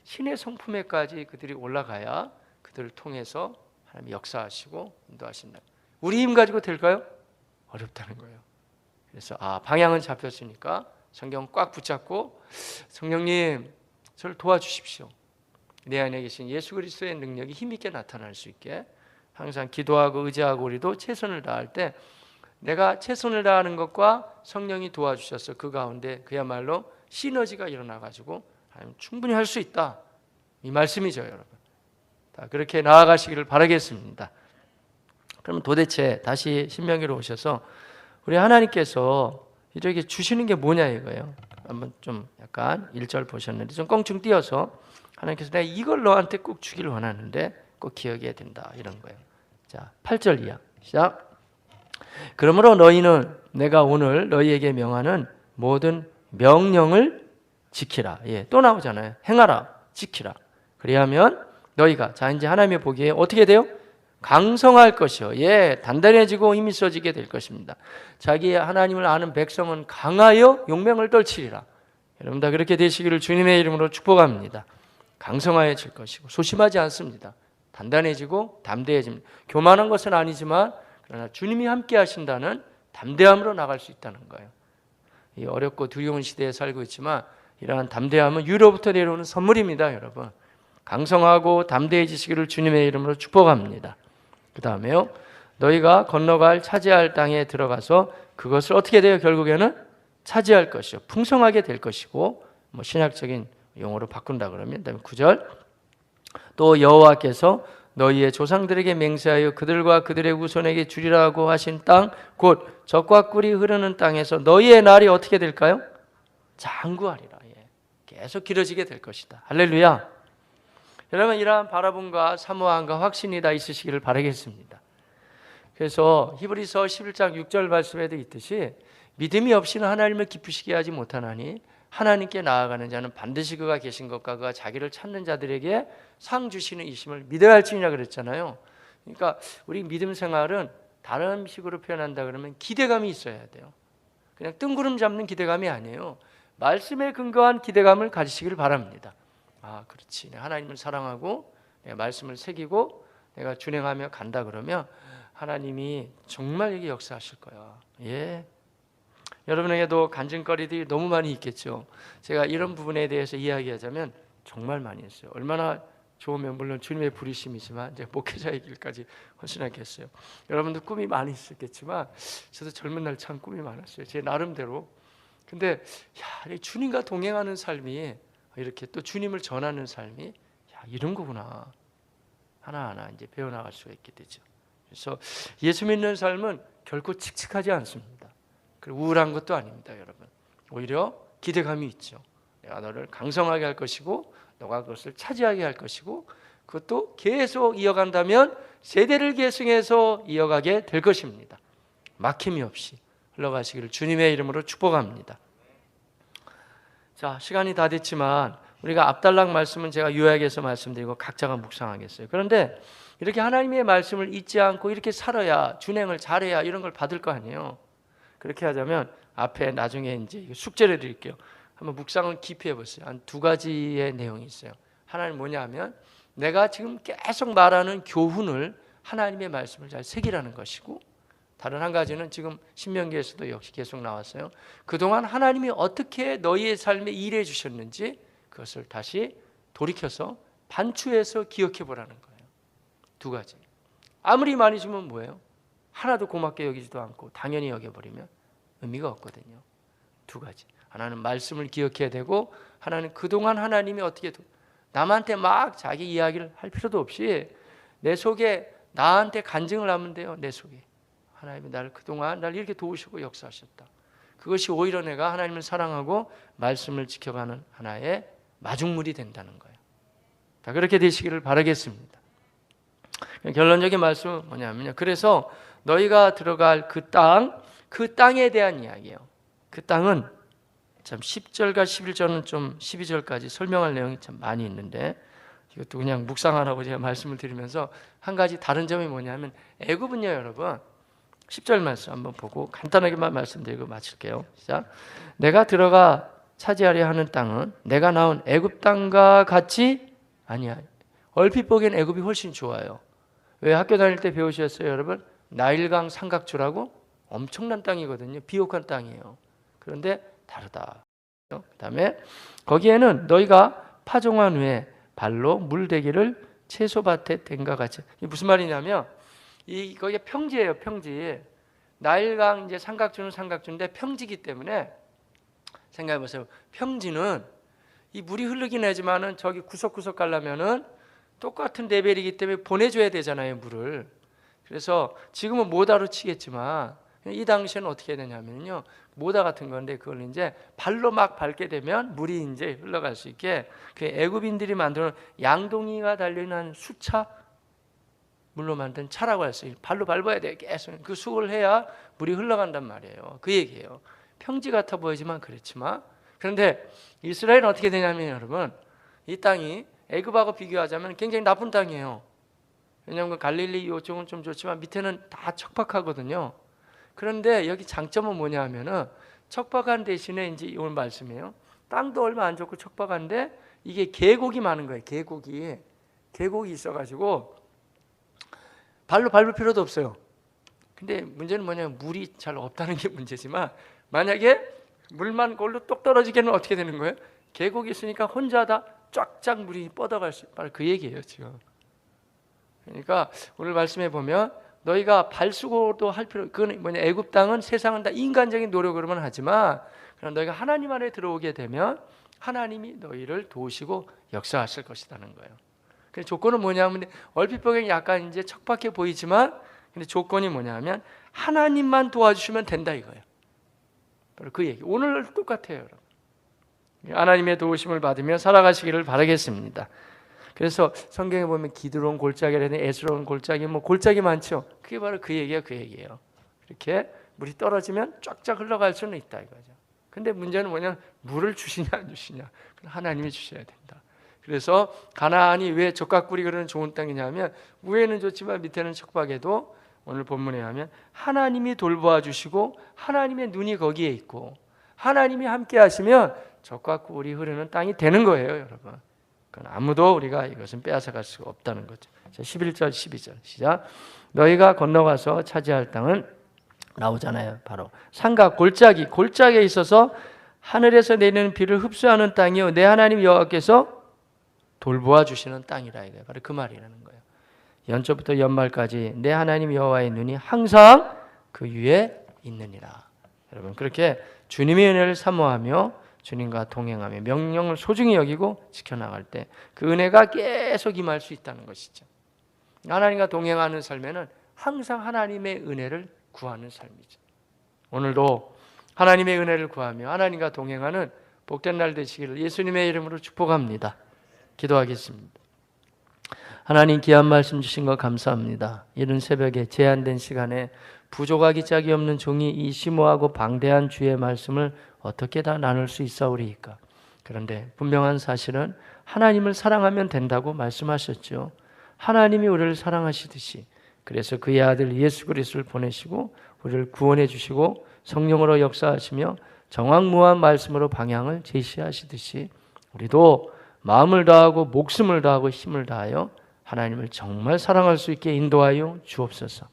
Speaker 1: 신의 성품에까지 그들이 올라가야 그들을 통해서 하나님이 역사하시고 인도하신다. 우리 힘 가지고 될까요? 어렵다는 거예요. 그래서 방향은 잡혔으니까 성경 꽉 붙잡고 성령님 저를 도와주십시오. 내 안에 계신 예수 그리스도의 능력이 힘있게 나타날 수 있게 항상 기도하고 의지하고 우리도 최선을 다할 때 내가 최선을 다하는 것과 성령이 도와주셔서 그 가운데 그야말로 시너지가 일어나가지고 충분히 할 수 있다. 이 말씀이죠, 여러분. 그렇게 나아가시기를 바라겠습니다. 그럼 도대체 다시 신명기로 오셔서 우리 하나님께서 이렇게 주시는 게 뭐냐 이거예요. 한번 좀 약간 1절 보셨는데 좀 껑충 띄어서 하나님께서 내가 이걸 너한테 꼭 주기를 원하는데 꼭 기억해야 된다 이런 거예요. 자, 8절 이하 시작. 그러므로 너희는 내가 오늘 너희에게 명하는 모든 명령을 지키라. 또 나오잖아요. 행하라, 지키라. 그리하면 너희가 이제 하나님이 보기에 어떻게 돼요? 강성할 것이요. 단단해지고 힘이 있어지게 될 것입니다. 자기 하나님을 아는 백성은 강하여 용맹을 떨치리라. 여러분 다 그렇게 되시기를 주님의 이름으로 축복합니다. 강성하여질 것이고 소심하지 않습니다. 단단해지고 담대해집니다. 교만한 것은 아니지만 그러나 주님이 함께 하신다는 담대함으로 나갈 수 있다는 거예요. 이 어렵고 두려운 시대에 살고 있지만 이러한 담대함은 위로부터 내려오는 선물입니다. 여러분 강성하고 담대해지시기를 주님의 이름으로 축복합니다. 그 다음에요, 너희가 건너갈 차지할 땅에 들어가서 그것을 어떻게 돼요? 결국에는 차지할 것이요 풍성하게 될 것이고 신약적인 용어로 바꾼다 그러면 그다음에 9절 또 여호와께서 너희의 조상들에게 맹세하여 그들과 그들의 후손에게 주리라고 하신 땅 곧 젖과 꿀이 흐르는 땅에서 너희의 날이 어떻게 될까요? 장구하리라. 계속 길어지게 될 것이다. 할렐루야. 여러분 이러한 바라봄과 사모함과 확신이 다 있으시기를 바라겠습니다. 그래서 히브리서 11장 6절 말씀에도 있듯이 믿음이 없이는 하나님을 기쁘시게 하지 못하나니 하나님께 나아가는 자는 반드시 그가 계신 것과 그가 자기를 찾는 자들에게 상 주시는 이심을 믿어야 할지니라 그랬잖아요. 그러니까 우리 믿음 생활은 다른 식으로 표현한다 그러면 기대감이 있어야 돼요. 그냥 뜬구름 잡는 기대감이 아니에요. 말씀에 근거한 기대감을 가지시기를 바랍니다. 그렇지. 내가 하나님을 사랑하고 내가 말씀을 새기고 내가 준행하며 간다 그러면 하나님이 정말 이게 역사하실 거야. 여러분에게도 간증거리들이 너무 많이 있겠죠. 제가 이런 부분에 대해서 이야기하자면 정말 많이 했어요. 얼마나 좋으면 물론 주님의 부르심이지만 이제 목회자의 길까지 헌신하겠어요. 여러분도 꿈이 많이 있었겠지만 저도 젊은 날 참 꿈이 많았어요. 제 나름대로. 근데 주님과 동행하는 삶이 이렇게 또 주님을 전하는 삶이 이런 거구나. 하나하나 이제 배워나갈 수가 있게 되죠. 그래서 예수 믿는 삶은 결코 칙칙하지 않습니다. 그리고 우울한 것도 아닙니다, 여러분. 오히려 기대감이 있죠. 내가 너를 강성하게 할 것이고 너가 그것을 차지하게 할 것이고 그것도 계속 이어간다면 세대를 계승해서 이어가게 될 것입니다. 막힘이 없이 흘러가시기를 주님의 이름으로 축복합니다. 자, 시간이 다 됐지만 우리가 앞달락 말씀은 제가 요약해서 말씀드리고 각자가 묵상하겠어요. 그런데 이렇게 하나님의 말씀을 잊지 않고 이렇게 살아야 준행을 잘해야 이런 걸 받을 거 아니에요. 그렇게 하자면 앞에 나중에 이제 숙제를 드릴게요. 한번 묵상을 깊이 해보세요. 한 2가지의 내용이 있어요. 하나는 뭐냐면 내가 지금 계속 말하는 교훈을 하나님의 말씀을 잘 새기라는 것이고 다른 한 가지는 지금 신명기에서도 역시 계속 나왔어요. 그동안 하나님이 어떻게 너희의 삶에 일해 주셨는지 그것을 다시 돌이켜서 반추해서 기억해 보라는 거예요. 2가지. 아무리 많이 주면 뭐예요? 하나도 고맙게 여기지도 않고 당연히 여겨버리면 의미가 없거든요. 2가지. 하나는 말씀을 기억해야 되고 하나는 그동안 하나님이 어떻게 남한테 막 자기 이야기를 할 필요도 없이 내 속에 나한테 간증을 하면 돼요. 내 속에. 하나님이 나를 그동안 날 이렇게 도우시고 역사하셨다. 그것이 오히려 내가 하나님을 사랑하고 말씀을 지켜가는 하나의 마중물이 된다는 거예요. 다 그렇게 되시기를 바라겠습니다. 결론적인 말씀은 뭐냐면요. 그래서 너희가 들어갈 그 땅에 대한 이야기예요. 그 땅은 참 10절과 11절은 좀 12절까지 설명할 내용이 참 많이 있는데 이것도 그냥 묵상하라고 제가 말씀을 드리면서 한 가지 다른 점이 뭐냐면 애굽은요, 여러분 10절 말씀 한번 보고 간단하게만 말씀드리고 마칠게요. 시작. 내가 들어가 차지하려 하는 땅은 내가 나온 애굽 땅과 같이 아니야. 얼핏 보기엔 애굽이 훨씬 좋아요. 왜 학교 다닐 때 배우셨어요, 여러분? 나일강 삼각주라고 엄청난 땅이거든요. 비옥한 땅이에요. 그런데 다르다. 그 다음에 거기에는 너희가 파종한 후에 발로 물대기를 채소밭에 댄과 같이. 이게 무슨 말이냐면 거기가 평지예요. 평지. 나일강 이제 삼각주는 삼각주인데 평지기 때문에 생각해 보세요. 평지는 이 물이 흐르긴 하지만은 저기 구석구석 가려면은 똑같은 레벨이기 때문에 보내줘야 되잖아요, 물을. 그래서 지금은 모다로 치겠지만 이 당시에는 어떻게 해야 되냐면요, 모다 같은 건데 그걸 이제 발로 막 밟게 되면 물이 이제 흘러갈 수 있게 그 애굽인들이 만드는 양동이가 달려있는 수차, 물로 만든 차라고 할 수 있어요. 발로 밟아야 돼요. 계속 그 수고를 해야 물이 흘러간단 말이에요. 그 얘기예요. 평지 같아 보이지만 그렇지만, 그런데 이스라엘은 어떻게 되냐면 여러분, 이 땅이 애굽하고 비교하자면 굉장히 나쁜 땅이에요. 왜냐하면 갈릴리 이쪽은 좀 좋지만 밑에는 다 척박하거든요. 그런데 여기 장점은 뭐냐 하면은 척박한 대신에 이제 오늘 말씀이에요. 땅도 얼마 안 좋고 척박한데 이게 계곡이 많은 거예요. 계곡이 있어가지고 발로 밟을 필요도 없어요. 근데 문제는 뭐냐면 물이 잘 없다는 게 문제지만, 만약에 물만 골로 똑 떨어지게는 어떻게 되는 거예요? 계곡이 있으니까 혼자 다 쫙쫙 물이 뻗어갈 수 있다. 그 얘기예요 지금. 그러니까 오늘 말씀해 보면 너희가 발수고도 할 필요, 그건 뭐냐, 애굽 땅은 세상은 다 인간적인 노력으로만 하지만 그럼 너희가 하나님 안에 들어오게 되면 하나님이 너희를 도우시고 역사하실 것이라는 거예요. 근데 조건은 뭐냐면, 얼핏 보기엔 약간 이제 척박해 보이지만 근데 조건이 뭐냐면 하나님만 도와주시면 된다 이거예요. 바로 그 얘기. 오늘 똑같아요, 여러분. 하나님의 도우심을 받으며 살아가시기를 바라겠습니다. 그래서 성경에 보면 기드론 골짜기라든지 에스론 골짜기, 뭐 골짜기 많죠. 그게 바로 그 얘기야, 그 얘기예요. 이렇게 물이 떨어지면 쫙쫙 흘러갈 수는 있다 이거죠. 근데 문제는 뭐냐면 물을 주시냐 안 주시냐. 하나님이 주셔야 된다. 그래서 가나안이 왜 적각꿀이 그러는 좋은 땅이냐면 위에는 좋지만 밑에는 척박해도 오늘 본문에 하면 하나님이 돌보아 주시고 하나님의 눈이 거기에 있고 하나님이 함께 하시면 적각꿀이 흐르는 땅이 되는 거예요, 여러분. 그건 아무도 우리가 이것은 빼앗아갈 수가 없다는 거죠. 11절 12절 시작. 너희가 건너가서 차지할 땅은 나오잖아요. 바로 산과 골짜기에 있어서 하늘에서 내리는 비를 흡수하는 땅이요 내 하나님 여호와께서 돌보아 주시는 땅이라 이거예요. 바로 그 말이라는 거예요. 연초부터 연말까지 내 하나님 여호와의 눈이 항상 그 위에 있느니라. 여러분, 그렇게 주님의 은혜를 사모하며 주님과 동행하며 명령을 소중히 여기고 지켜나갈 때 그 은혜가 계속 임할 수 있다는 것이죠. 하나님과 동행하는 삶에는 항상 하나님의 은혜를 구하는 삶이죠. 오늘도 하나님의 은혜를 구하며 하나님과 동행하는 복된 날 되시기를 예수님의 이름으로 축복합니다. 기도하겠습니다. 하나님, 귀한 말씀 주신 것 감사합니다. 이른 새벽에 제한된 시간에 부족하기 짝이 없는 종이 이 심오하고 방대한 주의 말씀을 어떻게 다 나눌 수 있사오리이까. 그런데 분명한 사실은 하나님을 사랑하면 된다고 말씀하셨죠. 하나님이 우리를 사랑하시듯이, 그래서 그의 아들 예수 그리스도를 보내시고 우리를 구원해 주시고 성령으로 역사하시며 정확무한 말씀으로 방향을 제시하시듯이 우리도 마음을 다하고 목숨을 다하고 힘을 다하여 하나님을 정말 사랑할 수 있게 인도하여 주옵소서.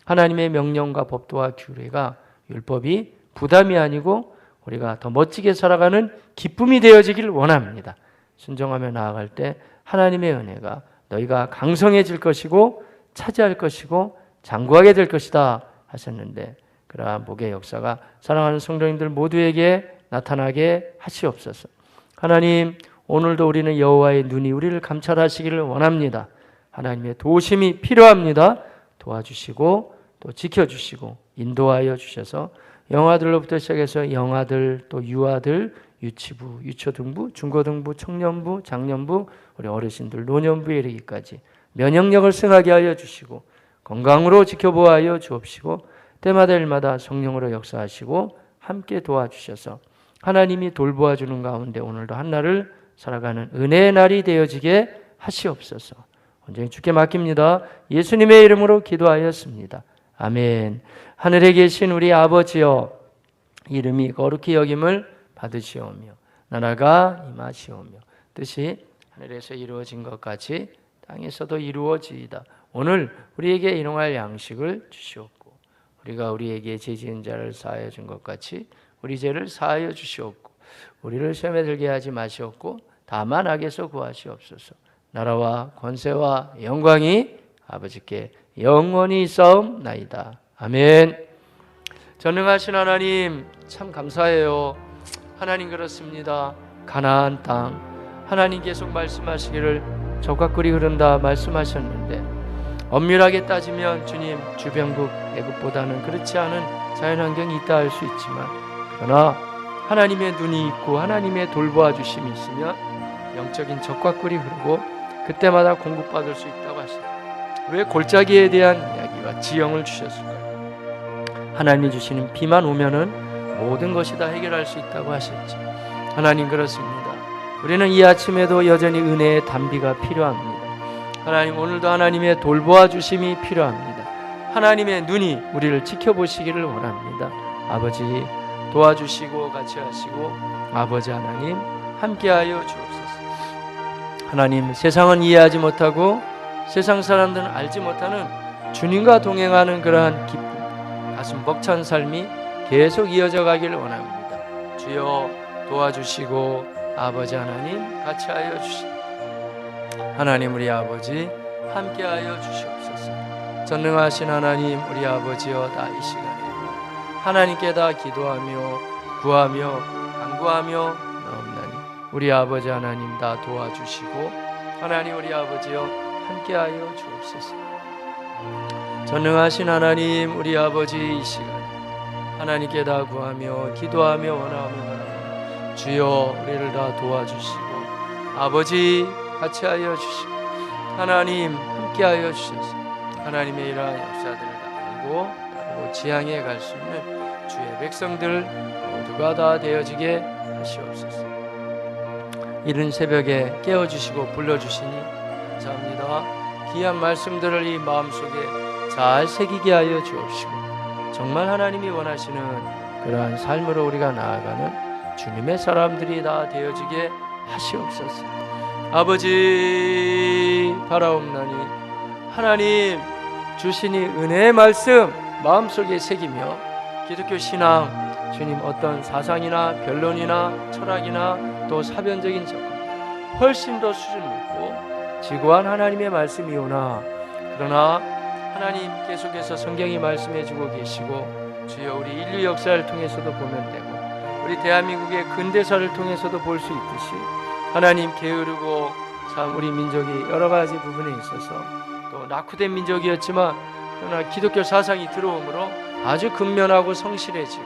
Speaker 1: 하나님의 명령과 법도와 규례가 율법이 부담이 아니고 우리가 더 멋지게 살아가는 기쁨이 되어지길 원합니다. 순종하며 나아갈 때 하나님의 은혜가 너희가 강성해질 것이고 차지할 것이고 장구하게 될 것이다 하셨는데, 그러한 복의 역사가 사랑하는 성도님들 모두에게 나타나게 하시옵소서. 하나님, 오늘도 우리는 여호와의 눈이 우리를 감찰하시기를 원합니다. 하나님의 도우심이 필요합니다. 도와주시고 또 지켜주시고 인도하여 주셔서 영아들로부터 시작해서 영아들, 또 유아들, 유치부, 유초등부, 중고등부, 청년부, 장년부, 우리 어르신들, 노년부에 이르기까지 면역력을 승하게 하여 주시고 건강으로 지켜보아여 주옵시고 때마다 일마다 성령으로 역사하시고 함께 도와주셔서 하나님이 돌보아 주는 가운데 오늘도 한날을 살아가는 은혜의 날이 되어지게 하시옵소서. 온전히 주께 맡깁니다. 예수님의 이름으로 기도하였습니다. 아멘. 하늘에 계신 우리 아버지여, 이름이 거룩히 여김을 받으시오며 나라가 임하시오며 뜻이 하늘에서 이루어진 것 같이 땅에서도 이루어지이다. 오늘 우리에게 일용할 양식을 주시옵고 우리가 우리에게 죄 지은 자를 사하여 준 것 같이 우리 죄를 사하여 주시옵고 우리를 시험에 들게 하지 마시옵고 다만 악에서 구하시옵소서. 나라와 권세와 영광이 아버지께 영원히 있사옵나이다. 아멘. 전능하신 하나님 참 감사해요. 하나님 그렇습니다. 가나안 땅 하나님 계속 말씀하시기를 젖과 꿀이 흐른다 말씀하셨는데 엄밀하게 따지면 주님 주변국 애국보다는 그렇지 않은 자연환경이 있다 할 수 있지만 그러나 하나님의 눈이 있고 하나님의 돌보아 주심이 있으면 영적인 젖과 꿀이 흐르고 그때마다 공급받을 수 있다고 하시죠. 왜 골짜기에 대한 이야기와 지형을 주셨을까요? 하나님이 주시는 비만 오면은 모든 것이 다 해결할 수 있다고 하셨지. 하나님 그렇습니다. 우리는 이 아침에도 여전히 은혜의 단비가 필요합니다. 하나님 오늘도 하나님의 돌보아 주심이 필요합니다. 하나님의 눈이 우리를 지켜보시기를 원합니다. 아버지 도와주시고 같이 하시고 아버지 하나님 함께하여 주옵소서. 하나님 세상은 이해하지 못하고 세상 사람들은 알지 못하는 주님과 동행하는 그러한 기쁨 가슴 벅찬 삶이 계속 이어져 가기를 원합니다. 주여 도와주시고 아버지 하나님 같이 하여 주시옵소서. 하나님 우리 아버지 함께하여 주시옵소서. 전능하신 하나님 우리 아버지여 다 이 시간에도 하나님께 다 기도하며 구하며 간구하며 나옵나니 우리 아버지 하나님 다 도와주시고 하나님 우리 아버지여 함께하여 주옵소서. 전능하신 하나님 우리 아버지 이 시간에 하나님께 다 구하며 기도하며 원하며 주여 우리를 다 도와주시고 아버지 같이 하여 주시고 하나님 함께 하여 주셔서 하나님의 이러한 역사들을 다 알고 다르고 지향해 갈 수 있는 주의 백성들 모두가 다 되어지게 하시옵소서. 이른 새벽에 깨워주시고 불러주시니 감사합니다. 귀한 말씀들을 이 마음속에 잘 새기게 하여 주옵시고 정말 하나님이 원하시는 그러한 삶으로 우리가 나아가는 주님의 사람들이 다 되어지게 하시옵소서. 아버지 바라옵나니 하나님 주시니 은혜의 말씀 마음속에 새기며 기독교 신앙 주님 어떤 사상이나 변론이나 철학이나 또 사변적인 접근 훨씬 더 수준 높고 지고한 하나님의 말씀이오나 그러나 하나님 계속해서 성경이 말씀해주고 계시고 주여 우리 인류 역사를 통해서도 보면 되고 우리 대한민국의 근대사를 통해서도 볼 수 있듯이 하나님 게으르고 참 우리 민족이 여러 가지 부분에 있어서 또 낙후된 민족이었지만 그러나 기독교 사상이 들어오므로 아주 근면하고 성실해지고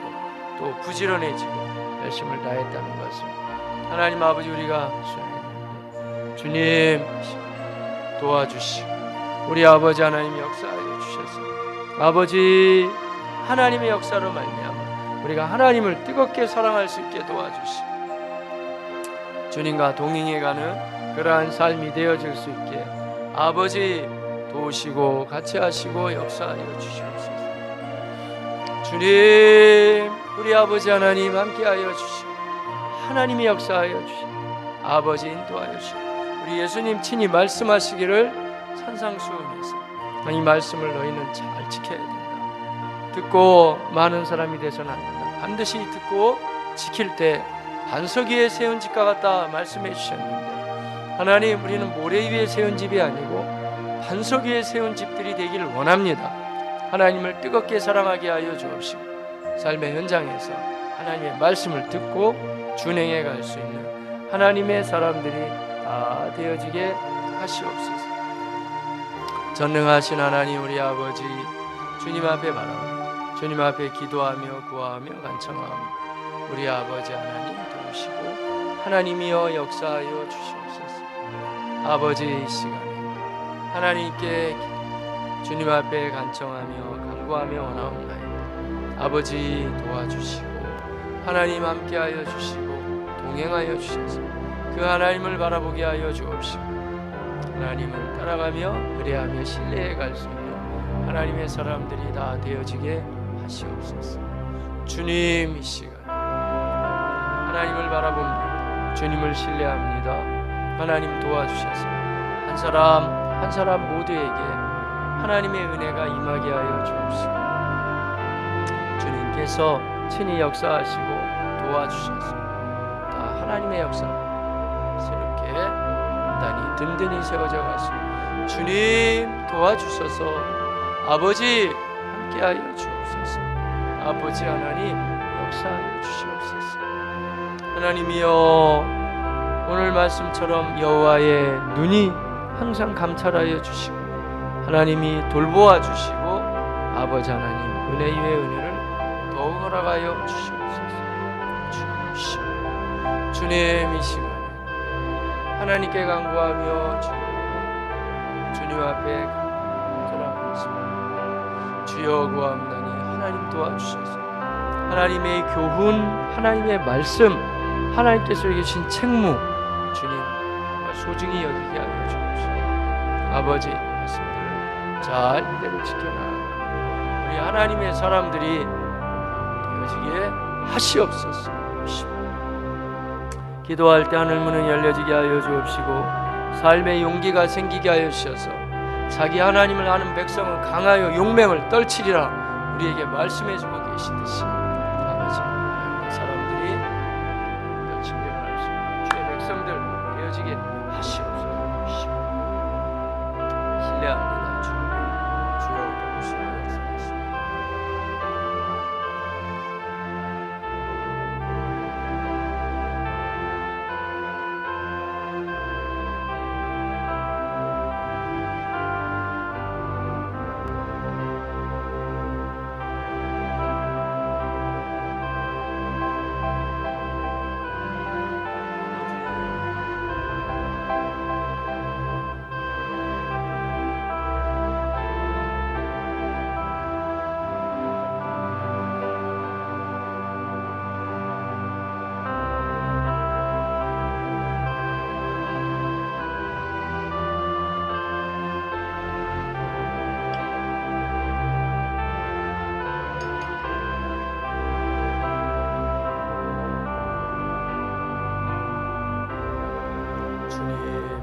Speaker 1: 또 부지런해지고 열심을 다했다는 것을 하나님 아버지 우리가 수행했는데 주님 도와주시고 우리 아버지 하나님 역사하여 주셔서 아버지 하나님의 역사로 말미암아 우리가 하나님을 뜨겁게 사랑할 수 있게 도와주시고 주님과 동행해가는 그러한 삶이 되어질 수 있게 아버지 도우시고 같이 하시고 역사하여 주시옵소서. 주님 우리 아버지 하나님 함께하여 주시고 하나님이 역사하여 주시고 아버지 인도하여 주시고 우리 예수님 친히 말씀하시기를 산상수훈에서 이 말씀을 너희는 잘 지켜야 된다. 듣고 많은 사람이 돼서는 안 된다. 반드시 듣고 지킬 때 반석 위에 세운 집과 같다 말씀해 주셨는데 하나님 우리는 모래 위에 세운 집이 아니고 반석 위에 세운 집들이 되기를 원합니다. 하나님을 뜨겁게 사랑하게 하여 주옵시고 삶의 현장에서 하나님의 말씀을 듣고 준행해 갈 수 있는 하나님의 사람들이 다 되어지게 하시옵소서. 전능하신 하나님 우리 아버지 주님 앞에 바라옵니다. 주님 앞에 기도하며 구하며 간청하며 우리 아버지 하나님 도우시고 하나님이여 역사하여 주시옵소서. 아버지 이 시간에 하나님께 주님 앞에 간청하며 간구하며 원하옵나이다. 아버지 도와주시고 하나님 함께하여 주시고 동행하여 주셔서 그 하나님을 바라보게 하여 주옵시고 하나님을 따라가며 의뢰하며 신뢰해 갈 수 있는 하나님의 사람들이 다 되어지게 하시옵소서. 주님, 이 시간 하나님을 바라봅니다. 주님을 신뢰합니다. 하나님 도와주셔서 한 사람 한 사람 모두에게 하나님의 은혜가 임하게 하여 주옵시고 주님께서 친히 역사하시고 도와주셔서 다 하나님의 역사 새롭게 단단히 든든히 세워져 가시고 주님 도와주셔서 아버지 함께하여 주옵소서. 아버지 하나님 역사하여 주시옵소서. 하나님이여 오늘 말씀처럼 여호와의 눈이 항상 감찰하여 주시고 하나님이 돌보아 주시고 아버지 하나님 은혜 위에 은혜를 더욱 허락하여 주시옵소서. 주님 이 시간에 하나님께 간구하며 주님 앞에 간절하고 있습니다. 주여 구하옵나니 하나님 도와주셔서 하나님의 교훈, 하나님의 말씀, 하나님께서 계신 책무 주님 소중히 여기게 하여 주옵시고 아버지 말씀들을 잘 이대로 지켜나가고 우리 하나님의 사람들이 되어지게 하시옵소서. 기도할 때 하늘 문은 열려지게 하여 주옵시고 삶의 용기가 생기게 하여 주셔서 자기 하나님을 아는 백성은 강하여 용맹을 떨치리라 우리에게 말씀해주고 계시듯이 아버지 하나님의 사람들이 칭변할 수 있는 주의 백성들 되어지게 하시옵소서. 신뢰합니다. 주여 도우시옵소서. 주님